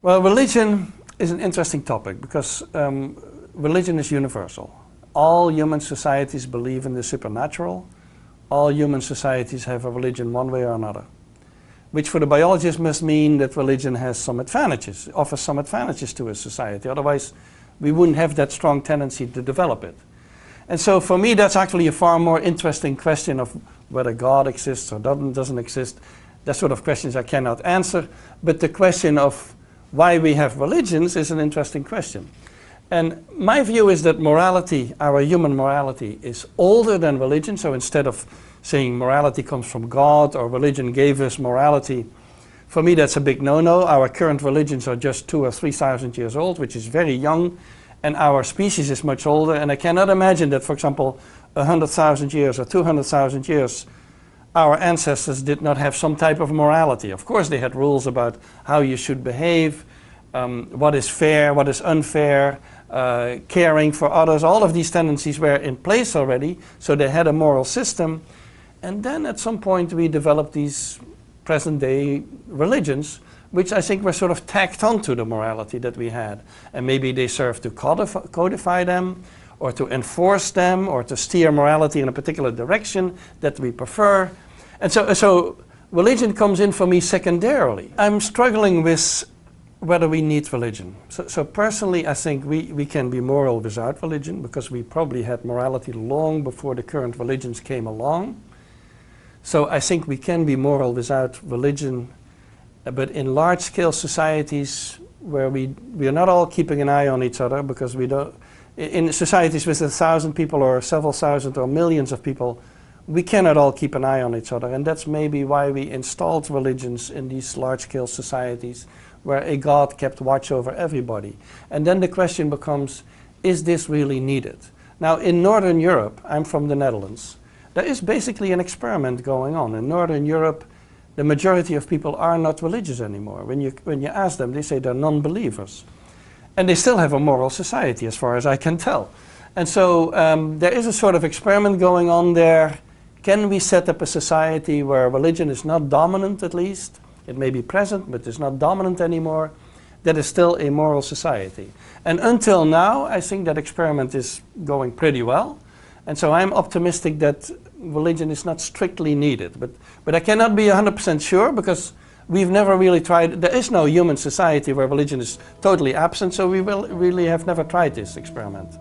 Well, religion is an interesting topic because religion is universal. All human societies believe in the supernatural. All human societies have a religion one way or another, which for the biologist must mean that religion has some advantages, offers some advantages to a society. Otherwise, we wouldn't have that strong tendency to develop it. And so for me, that's actually a far more interesting question of whether God exists or doesn't exist. That sort of questions I cannot answer. But the question of why we have religions is an interesting question. And my view is that morality, our human morality, is older than religion. So instead of saying morality comes from God or religion gave us morality, for me that's a big no-no. Our current religions are just 2,000 or 3,000 years old, which is very young. And our species is much older. And I cannot imagine that, for example, 100,000 years or 200,000 years, our ancestors did not have some type of morality. Of course, they had rules about how you should behave, what is fair, what is unfair, caring for others. All of these tendencies were in place already, so they had a moral system. And then at some point we developed these present-day religions, which I think were sort of tacked onto the morality that we had. And maybe they served to codify them, or to enforce them, or to steer morality in a particular direction that we prefer. And so religion comes in for me secondarily. I'm struggling with whether we need religion. So personally, I think we can be moral without religion, because we probably had morality long before the current religions came along. So I think we can be moral without religion, but in large-scale societies where we are not all keeping an eye on each other, because we don't, in societies with 1,000 people or several thousand or millions of people, we cannot all keep an eye on each other. And that's maybe why we installed religions in these large-scale societies where a God kept watch over everybody. And then the question becomes, is this really needed? Now in Northern Europe, I'm from the Netherlands, there is basically an experiment going on. In Northern Europe, the majority of people are not religious anymore. When you ask them, they say they're non-believers. And they still have a moral society, as far as I can tell. And so there is a sort of experiment going on there. Can we set up a society where religion is not dominant, at least? It may be present, but it's not dominant anymore. That is still a moral society. And until now, I think that experiment is going pretty well. And so I'm optimistic that religion is not strictly needed. But I cannot be 100% sure, because we've never really tried. There is no human society where religion is totally absent, so we really have never tried this experiment.